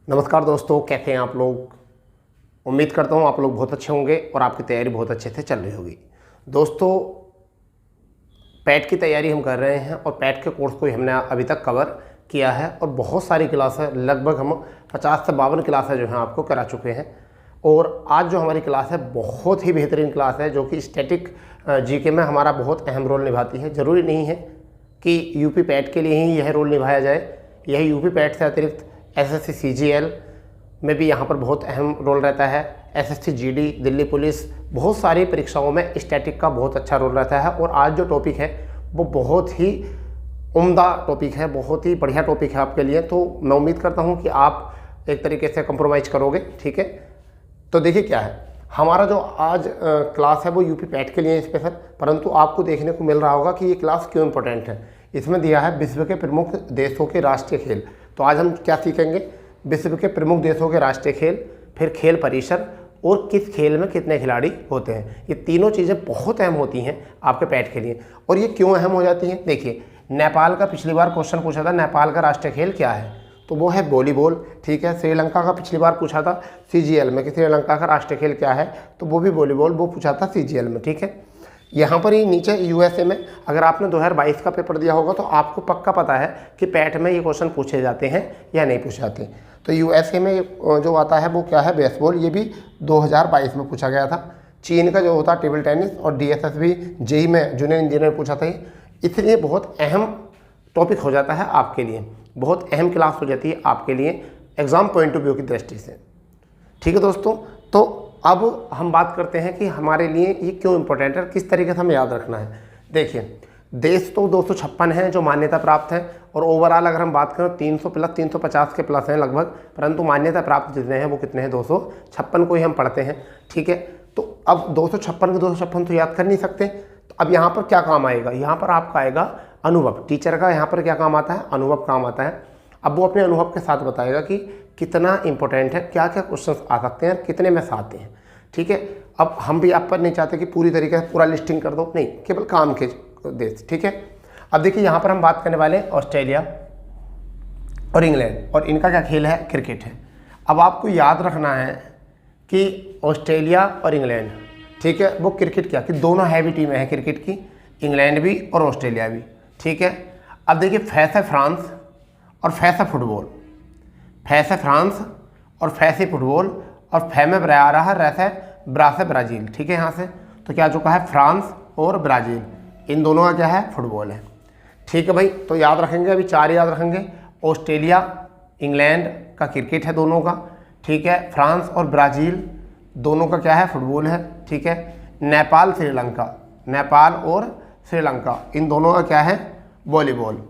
नमस्कार दोस्तों, कैसे हैं आप लोग। उम्मीद करता हूँ आप लोग बहुत अच्छे होंगे और आपकी तैयारी बहुत अच्छे से चल रही होगी। दोस्तों, पैट की तैयारी हम कर रहे हैं और पैट के कोर्स को ही हमने अभी तक कवर किया है और बहुत सारी क्लास है, लगभग हम 50 से 52 क्लासें जो हैं आपको करा चुके हैं। और आज जो हमारी क्लास है बहुत ही बेहतरीन क्लास है, जो कि स्टैटिक जीके में हमारा बहुत अहम रोल निभाती है। ज़रूरी नहीं है कि यूपी पैट के लिए ही यह रोल निभाया जाए, यह यूपी पैट से अतिरिक्त एसएससी सीजीएल में भी यहाँ पर बहुत अहम रोल रहता है। एसएससी जीडी, दिल्ली पुलिस, बहुत सारी परीक्षाओं में स्टैटिक का बहुत अच्छा रोल रहता है। और आज जो टॉपिक है वो बहुत ही उम्दा टॉपिक है, बहुत ही बढ़िया टॉपिक है आपके लिए। तो मैं उम्मीद करता हूँ कि आप एक तरीके से कंप्रोमाइज़ करोगे, ठीक है। तो देखिए क्या है, हमारा जो आज क्लास है वो यूपी पैट के लिए स्पेशल, परंतु आपको देखने को मिल रहा होगा कि ये क्लास क्यों इम्पोर्टेंट है। इसमें दिया है विश्व के प्रमुख देशों के राष्ट्रीय खेल। तो आज हम क्या सीखेंगे, विश्व के प्रमुख देशों के राष्ट्रीय खेल, फिर खेल परिसर और किस खेल में कितने खिलाड़ी होते हैं। ये तीनों चीज़ें बहुत अहम होती हैं आपके पैट के लिए। और ये क्यों अहम हो जाती हैं, देखिए नेपाल का पिछली बार क्वेश्चन पूछा था, नेपाल का राष्ट्रीय खेल क्या है, तो वो है वॉलीबॉल, ठीक है। श्रीलंका का पिछली बार पूछा था सीजीएल में कि श्रीलंका का राष्ट्रीय खेल क्या है, तो वो भी वॉलीबॉल, वो पूछा था सीजीएल में, ठीक है। यहाँ पर ही नीचे यूएसए में अगर आपने 2022 का पेपर दिया होगा तो आपको पक्का पता है कि पैट में ये क्वेश्चन पूछे जाते हैं या नहीं पूछे जाते। तो यूएसए में जो आता है वो क्या है, बेसबॉल, ये भी 2022 में पूछा गया था। चीन का जो होता है टेबल टेनिस, और डीएसएस भी जेई में जूनियर इंजीनियर पूछा था। इसलिए बहुत अहम टॉपिक हो जाता है आपके लिए, बहुत अहम क्लास हो जाती है आपके लिए एग्ज़ाम पॉइंट ऑफ व्यू की दृष्टि से, ठीक है दोस्तों। तो अब हम बात करते हैं कि हमारे लिए ये क्यों इम्पोर्टेंट है, किस तरीके से हमें याद रखना है। देखिए, देश तो 256 हैं जो मान्यता प्राप्त हैं, और ओवरऑल अगर हम बात करें 300 प्लस 350 के प्लस हैं लगभग, परंतु मान्यता प्राप्त जितने हैं वो कितने हैं, 256 को ही हम पढ़ते हैं, ठीक है। तो अब 256 के 256 तो याद कर नहीं सकते। तो अब यहाँ पर क्या काम आएगा, यहाँ पर आपका आएगा अनुभव। टीचर का यहाँ पर क्या काम आता है, अनुभव काम आता है। अब वो अपने अनुभव के साथ बताएगा कि कितना इंपॉर्टेंट है, क्या क्या क्वेश्चंस आ सकते हैं, कितने में से आते हैं, ठीक है। अब हम भी आप पर नहीं चाहते कि पूरी तरीके से पूरा लिस्टिंग कर दो, नहीं, केवल काम के देश, ठीक है। अब देखिए यहाँ पर हम बात करने वाले हैं ऑस्ट्रेलिया और इंग्लैंड, और इनका क्या खेल है, क्रिकेट है। अब आपको याद रखना है कि ऑस्ट्रेलिया और इंग्लैंड, ठीक है, वो क्रिकेट क्या कि दोनों हैवी टीमें हैं क्रिकेट की, इंग्लैंड भी और ऑस्ट्रेलिया भी, ठीक है। अब देखिए फैस है फ्रांस और फैस है फुटबॉल, फैस है फ्रांस और फैस है फुटबॉल, और फै में आ रहा है रैस है ब्रास है ब्राज़ील, ठीक है। यहाँ से तो क्या चुका है, फ्रांस और ब्राज़ील, इन दोनों का क्या है, फुटबॉल है, ठीक है भाई। तो याद रखेंगे, अभी 4 याद रखेंगे। ऑस्ट्रेलिया इंग्लैंड का क्रिकेट है दोनों का, ठीक है। फ्रांस और ब्राज़ील दोनों का क्या है, फुटबॉल है, ठीक है। नेपाल श्रीलंका, नेपाल और श्रीलंका, इन दोनों का क्या है, वॉलीबॉल।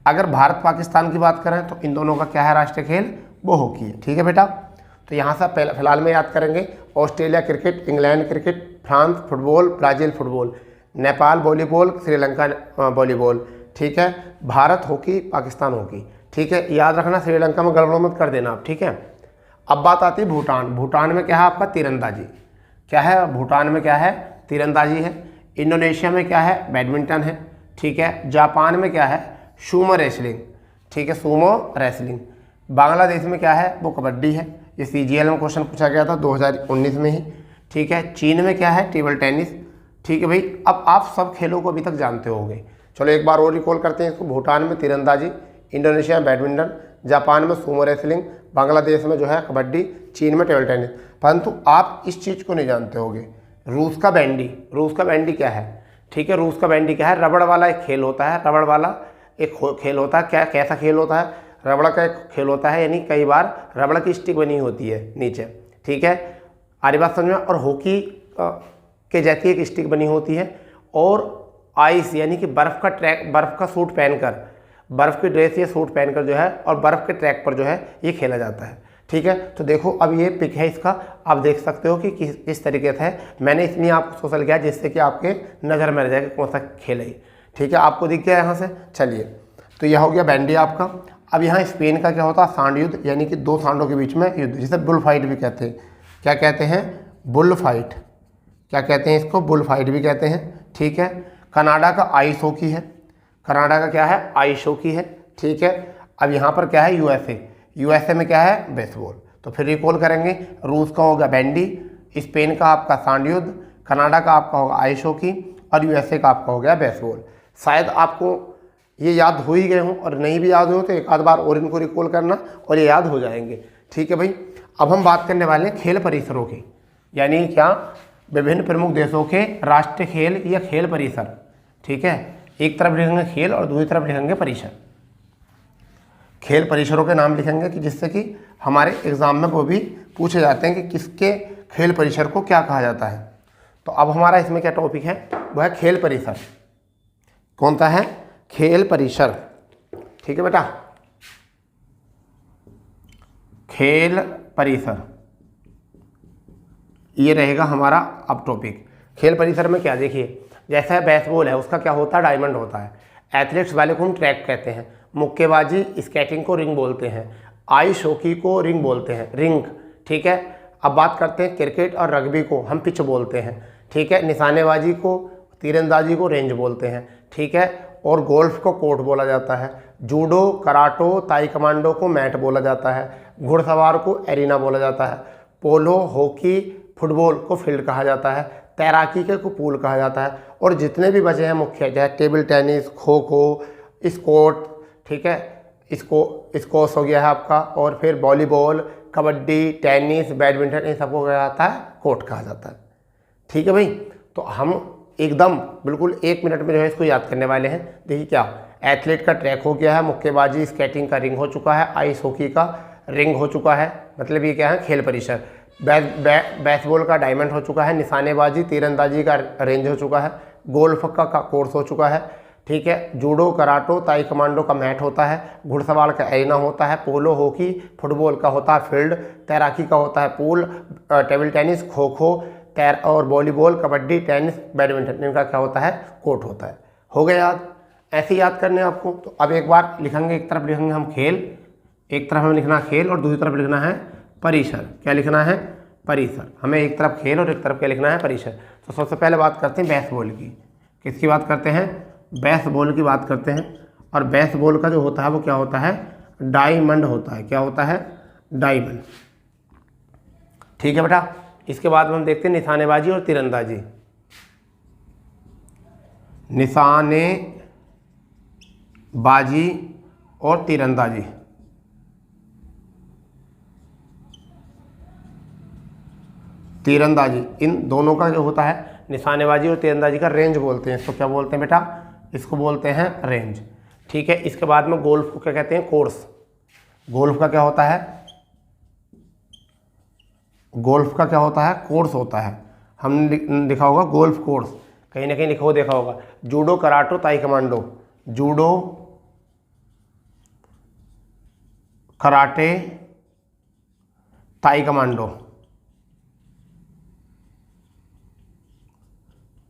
अगर भारत पाकिस्तान की बात करें तो इन दोनों का क्या है राष्ट्रीय खेल, वो हॉकी है, ठीक है बेटा। तो यहाँ से फिलहाल में याद करेंगे Australia cricket, England cricket, France football, Brazil football, Nepal volleyball, Sri Lanka volleyball, ठीक है। भारत हॉकी, पाकिस्तान हॉकी, ठीक है। याद रखना, श्रीलंका में गड़बड़ मत कर देना आप, ठीक है। अब बात आती है भूटान। भूटान में क्या है आपका, तीरंदाजी, क्या है भूटान में, क्या है, तीरंदाजी है। इंडोनेशिया में क्या है, बैडमिंटन है, ठीक है। जापान में क्या है, सूमो रेसलिंग, ठीक है, सूमो रेसलिंग। बांग्लादेश में क्या है, वो कबड्डी है, ये सीजीएल में क्वेश्चन पूछा गया था 2019 में ही, ठीक है। चीन में क्या है, टेबल टेनिस, ठीक है भाई। अब आप सब खेलों को अभी तक जानते होंगे, चलो एक बार और रिकॉल करते हैं इसको। भूटान में तीरंदाजी, इंडोनेशिया में बैडमिंटन, जापान में सूमो रेसलिंग, बांग्लादेश में जो है कबड्डी, चीन में टेबल टेनिस। परंतु आप इस चीज़ को नहीं जानते होंगे, रूस का बैंडी, रूस का बैंडी क्या है, ठीक है। रूस का बैंडी क्या है, रबड़ वाला एक खेल होता है, रबड़ वाला एक खेल होता है। क्या कैसा खेल होता है, रबड़ का एक खेल होता है, यानी कई बार रबड़ की स्टिक बनी होती है नीचे, ठीक है। आरी बात समझ में। और हॉकी के जैसी एक स्टिक बनी होती है, और आइस यानी कि बर्फ़ का ट्रैक, बर्फ़ का सूट पहनकर, बर्फ़ की ड्रेस या सूट पहनकर जो है, और बर्फ़ के ट्रैक पर जो है ये खेला जाता है, ठीक है। तो देखो अब ये पिक है इसका, आप देख सकते हो कि किस तरीके से है। मैंने इसलिए आपको सोशल किया जिससे कि आपके नज़र में रह जाए कौन सा खेल है, ठीक है। आपको दिख गया यहाँ से, चलिए। तो यह हो गया बैंडी आपका। अब यहाँ स्पेन का क्या होता है, सांड युद्ध, यानी कि 2 सांडों के बीच में युद्ध, जिसे बुल फाइट भी कहते हैं। क्या कहते हैं, बुल फाइट, क्या कहते हैं इसको, बुल फाइट भी कहते हैं, ठीक है। कनाडा का आइस हॉकी है, कनाडा का क्या है, आइस हॉकी है, ठीक है। अब यहाँ पर क्या है, यूएसए, यूएसए में क्या है, बेसबॉल। तो फिर रिकॉल करेंगे, रूस का होगा बैंडी, स्पेन का आपका सांडयुद्ध, कनाडा का आपका होगा आइस हॉकी और यूएसए का आपका हो गया बेसबॉल। शायद आपको ये याद हो ही गए हों, और नहीं भी याद हो तो एक आध बार और इनको रिकॉल करना और ये याद हो जाएंगे। ठीक है भाई। अब हम बात करने वाले हैं खेल परिसरों की, यानी क्या, विभिन्न प्रमुख देशों के राष्ट्रीय खेल या खेल परिसर। ठीक है, एक तरफ लिखेंगे खेल और दूसरी तरफ लिखेंगे परिसर। खेल परिसरों के नाम लिखेंगे कि जिससे कि हमारे एग्जाम में वो भी पूछे जाते हैं कि किसके खेल परिसर को क्या कहा जाता है। तो अब हमारा इसमें क्या टॉपिक है, वो है खेल परिसर। कौन सा है, खेल परिसर। ठीक है बेटा, खेल परिसर ये रहेगा हमारा अब टॉपिक। खेल परिसर में क्या, देखिए जैसा बेसबॉल है उसका क्या होता है, डायमंड होता है। एथलेट्स वाले को हम ट्रैक कहते हैं। मुक्केबाजी स्केटिंग को रिंग बोलते हैं। आइस हॉकी को रिंग बोलते हैं, रिंग। ठीक है। अब बात करते हैं क्रिकेट और रग्बी को हम पिच बोलते हैं। ठीक है। निशानेबाजी को, तीरंदाजी को रेंज बोलते हैं। ठीक है। और गोल्फ को कोर्ट बोला जाता है। जूडो, कराटो, ताइक्वांडो को मैट बोला जाता है। घुड़सवार को एरिना बोला जाता है। पोलो, हॉकी, फुटबॉल को फील्ड कहा जाता है। तैराकी के को पूल कहा जाता है। और जितने भी बचे हैं मुख्य, जैसे table tennis, kho kho, Scott, ठीक है, स्क्वॉश हो गया है आपका, और फिर वॉलीबॉल, कबड्डी, टेनिस, बैडमिंटन, इन सबको क्या जाता है, कोर्ट कहा जाता है। ठीक है भाई। तो हम एकदम बिल्कुल 1 मिनट में जो है इसको याद करने वाले हैं। देखिए क्या, एथलीट का ट्रैक हो गया है, मुक्केबाजी स्केटिंग का रिंग हो चुका है, आइस हॉकी का रिंग हो चुका है, मतलब ये क्या है, खेल परिसर। बेसबॉल का डायमंड हो चुका है, निशानेबाजी तीरंदाजी का रेंज हो चुका है, गोल्फ का कोर्स हो चुका है। ठीक है। जूडो, कराटो, ताइक्वांडो का मैट होता है, घुड़सवार का एरिना होता है, पोलो, हॉकी, फुटबॉल का होता है फील्ड, तैराकी का होता है pool, table tennis, kho kho, और वॉलीबॉल, कबड्डी, टेनिस, बैडमिंटन, इनका क्या होता है, कोर्ट होता है। हो गया याद, ऐसे याद करने आपको। तो अब एक बार लिखेंगे, एक तरफ लिखेंगे हम खेल, एक तरफ हमें लिखना खेल और दूसरी तरफ लिखना है परिसर। क्या लिखना है, परिसर। हमें एक तरफ खेल और एक तरफ क्या लिखना है, परिसर। तो सबसे पहले बात करते हैं बेसबॉल की। किसकी बात करते हैं, बेसबॉल की बात करते हैं। और बेसबॉल का जो होता है वो क्या होता है, डायमंड होता है। क्या होता है, डायमंड। ठीक है बेटा। इसके बाद हम देखते हैं निशानेबाजी और तीरंदाजी। निशानेबाजी और तीरंदाजी, तीरंदाजी, इन दोनों का जो होता है, निशानेबाजी और तीरंदाजी का रेंज बोलते हैं। इसको क्या बोलते हैं बेटा, इसको बोलते हैं रेंज। ठीक है। इसके बाद में गोल्फ को क्या कहते हैं, कोर्स। गोल्फ का क्या होता है, गोल्फ का क्या होता है, कोर्स होता है। हमने लिखा होगा गोल्फ कोर्स, कहीं ना कहीं लिखा हो देखा होगा। Judo, karate, taekwondo, judo, karate, taekwondo,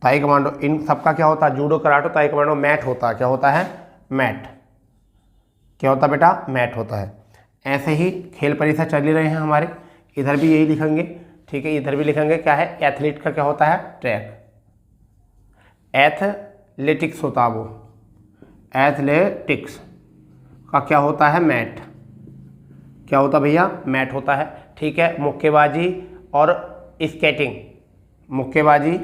taekwondo, इन सबका क्या होता है, जूडो, कराटो, ताइक्वांडो मैट होता है। क्या होता है, मैट। क्या होता है बेटा, मैट होता है। ऐसे ही खेल परिसर चल ही रहे हैं हमारे, इधर भी यही लिखेंगे। ठीक है। इधर भी लिखेंगे क्या है, एथलीट का क्या होता है, ट्रैक, एथलेटिक्स होता है वो, एथलेटिक्स का क्या होता है, मैट। क्या होता भैया, मैट होता है। ठीक है। मुक्केबाजी और स्केटिंग, मुक्केबाजी,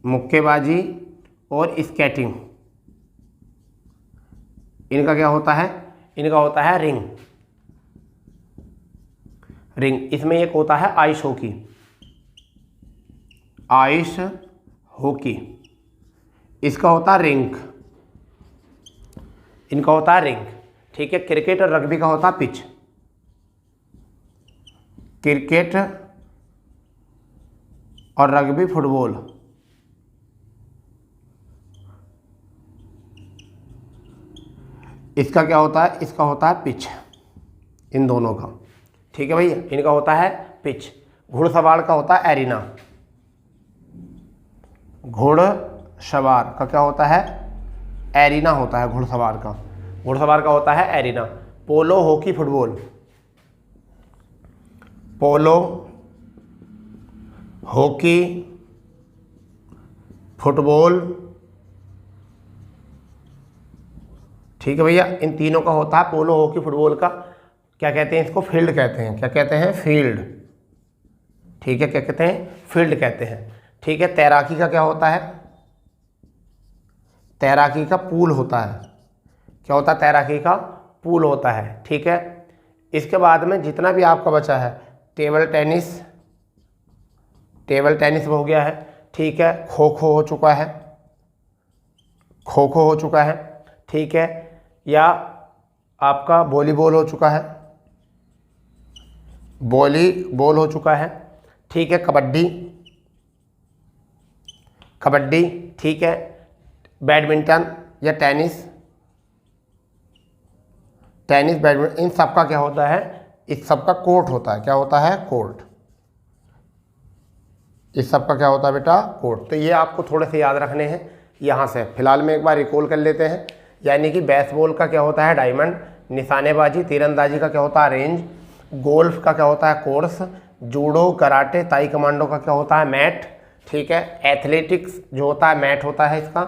मुक्केबाजी और स्केटिंग, इनका क्या होता है, इनका होता है रिंग, रिंग। इसमें एक होता है आइस हॉकी, आइस हॉकी, इसका होता है रिंग, इनका होता है रिंग। ठीक है। क्रिकेट और रग्बी का होता है पिच, क्रिकेट और रग्बी, फुटबॉल, इसका क्या होता है, इसका होता है पिच, इन दोनों का। ठीक है भैया। इनका होता है पिच। घुड़सवार का होता है एरिना, घुड़सवार का क्या होता है, एरिना होता है घुड़सवार का, घुड़सवार का होता है एरिना। पोलो, हॉकी, फुटबॉल, पोलो, हॉकी, फुटबॉल, ठीक है भैया। इन तीनों का होता है पोलो, हॉकी, फुटबॉल का क्या कहते हैं, इसको फील्ड कहते हैं। क्या कहते हैं, फील्ड। ठीक है, क्या कहते हैं, फील्ड कहते हैं। ठीक है, तैराकी का क्या होता है, तैराकी का पूल होता है। क्या होता है, तैराकी का पूल होता है। ठीक है, इसके बाद में जितना भी आपका बचा है, टेबल टेनिस, टेबल टेनिस हो गया है। ठीक है, खो खो हो चुका है, खो खो हो चुका है। ठीक है, या आपका वॉलीबॉल हो चुका है, वॉलीबॉल हो चुका है। ठीक है, कबड्डी, कबड्डी। ठीक है, बैडमिंटन या टेनिस, टेनिस, बैडमिंटन, इन सब का क्या होता है, इस सब का कोर्ट होता है। क्या होता है, कोर्ट। इस सब का क्या होता है बेटा, कोर्ट। तो ये आपको थोड़े से याद रखने हैं यहाँ से। फिलहाल में एक बार रिकॉल कर लेते हैं। यानी कि बेसबॉल का क्या होता है, डायमंड। निशानेबाजी, तीरंदाजी का क्या होता है, रेंज। गोल्फ का क्या होता है, कोर्स। जूडो, कराटे, ताई कमांडो का क्या होता है, मैट। ठीक है, एथलेटिक्स जो होता है मैट होता है इसका।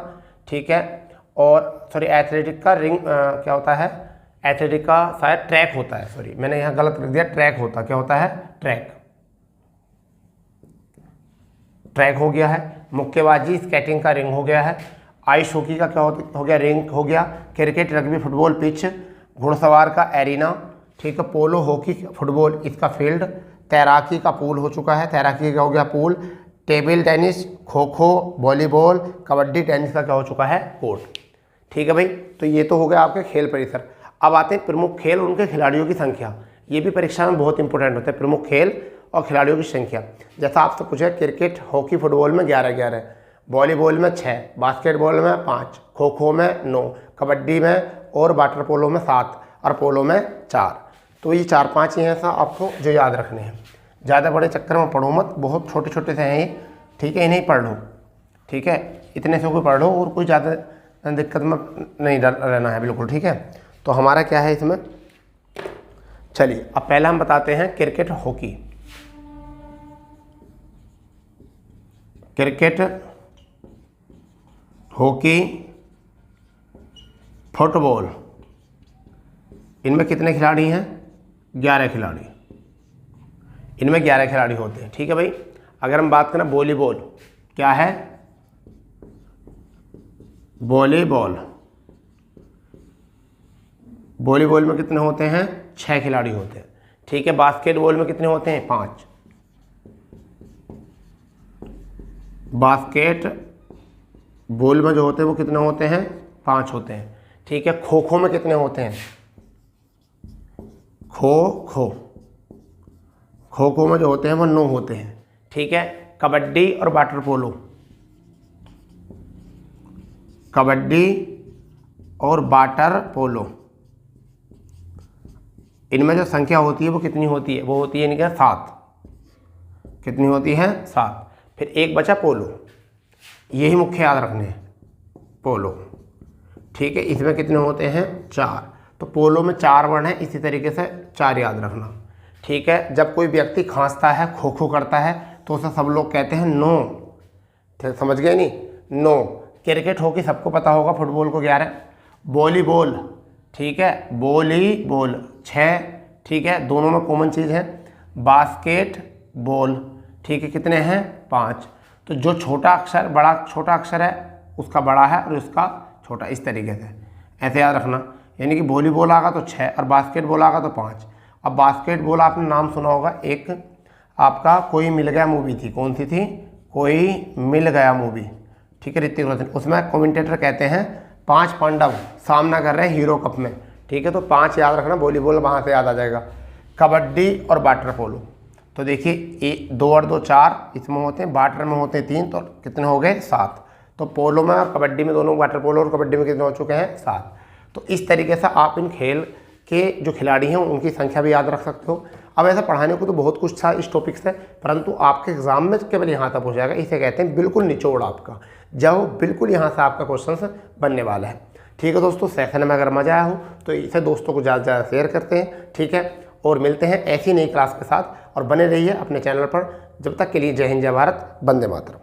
ठीक है, और सॉरी एथलेटिक का रिंग क्या होता है, एथलेटिक का शायद ट्रैक होता है। सॉरी मैंने यहाँ गलत लिख दिया, ट्रैक होता है। क्या होता है, ट्रैक, ट्रैक हो गया है। मुक्केबाजी, स्केटिंग का रिंग हो गया है। आइस हॉकी का क्या हो गया, रिंग हो गया। Cricket, rugby, football, pitch. घुड़सवार का एरिना। ठीक है, पोलो, हॉकी, फुटबॉल, इसका फील्ड। तैराकी का पूल हो चुका है, तैराकी का हो गया pool. Table tennis, kho kho, volleyball, kabaddi, tennis का क्या हो चुका है, कोर्ट। ठीक है भाई, तो ये तो हो गया आपके खेल परिसर। अब आते हैं प्रमुख खेल, उनके खिलाड़ियों की संख्या। ये भी परीक्षा में बहुत इंपॉर्टेंट होता है, प्रमुख खेल और खिलाड़ियों की संख्या। जैसा आपसे पूछा, क्रिकेट, हॉकी, फुटबॉल में 11-11, वॉलीबॉल में 6, बास्केटबॉल में 5, खो खो में 9, कबड्डी में और वाटर पोलो में 7 और पोलो में 4। तो ये 4-5 ही हैं ऐसा आपको जो याद रखने हैं। ज़्यादा बड़े चक्कर में पढ़ो मत, बहुत छोटे छोटे से हैं ये। ठीक है, इन्हें पढ़ लो। ठीक है, इतने से कोई पढ़ लो और कोई ज़्यादा दिक्कत में नहीं रहना है बिल्कुल। ठीक है, तो हमारा क्या है इसमें, चलिए अब पहला हम बताते हैं cricket, hockey. Cricket, hockey, football, इनमें कितने खिलाड़ी हैं, 11 खिलाड़ी। इनमें 11 खिलाड़ी होते हैं। ठीक है भाई, अगर हम बात करें वॉलीबॉल, क्या है, वॉलीबॉल, वॉलीबॉल में कितने होते हैं, 6 खिलाड़ी होते हैं। ठीक है, बास्केटबॉल में कितने होते हैं, 5। बास्केट बॉल में जो होते हैं वो कितने होते हैं, 5 होते हैं। ठीक है, खो खो में कितने होते हैं, खो खो, खो खो में जो होते हैं वो 9 होते हैं। ठीक है, कबड्डी और वाटर पोलो, कबड्डी और वाटर पोलो, इनमें जो संख्या होती है वो कितनी होती है, वो होती है इनका 7। कितनी होती है, 7। फिर एक बचा पोलो, यही मुख्य याद रखने हैं, पोलो। ठीक है, इसमें कितने होते हैं, 4। तो पोलो में 4 वर्ण है, इसी तरीके से 4 याद रखना। ठीक है, जब कोई व्यक्ति खांसता है, खो खो करता है, तो उसे सब लोग कहते हैं नो। ठीक, समझ गए नहीं, नो। क्रिकेट, हॉकी सबको पता होगा, फुटबॉल को 11। वॉलीबॉल, ठीक है, वॉलीबॉल 6। ठीक है, दोनों में कॉमन चीज़ है। बास्केट बॉल, ठीक है, कितने हैं, 5। तो जो छोटा अक्षर, बड़ा छोटा अक्षर है उसका बड़ा है और उसका छोटा, इस तरीके से ऐसे याद रखना। यानी कि वॉलीबॉल आगा तो 6 और बास्केटबॉल आगा तो 5। अब बास्केटबॉल आपने नाम सुना होगा, एक आपका कोई मिल गया मूवी थी, कौन सी थी, कोई मिल गया मूवी। ठीक है, ऋतिक रोशन, उसमें कमेंटेटर कहते हैं 5 पांडव सामना कर रहे हैं हीरो कप में। ठीक है, तो 5 याद रखना, वॉलीबॉल वहाँ से याद आ जाएगा। कबड्डी और वाटर पोलो, तो देखिए 2 और 2 4 इसमें होते हैं, वाटर में होते हैं 3, तो कितने हो गए, 7। तो पोलो में और कबड्डी में, दोनों वाटर पोलो और कबड्डी में कितने हो चुके हैं, 7। तो इस तरीके से आप इन खेल के जो खिलाड़ी हैं उनकी संख्या भी याद रख सकते हो। अब ऐसा पढ़ाने को तो बहुत कुछ था इस टॉपिक से, परंतु आपके एग्जाम में केवल यहाँ तक हो जाएगा। इसे कहते हैं बिल्कुल निचोड़ आपका, जब बिल्कुल यहाँ से आपका क्वेश्चन बनने वाला है। ठीक है दोस्तों, सेशन में अगर मजा आया हो तो इसे दोस्तों को ज़्यादा से ज़्यादा शेयर करते हैं। ठीक है, और मिलते हैं ऐसी नई क्लास के साथ, और बने रहिए अपने चैनल पर। जब तक के लिए जय हिंद, जय भारत, वंदे मातरम।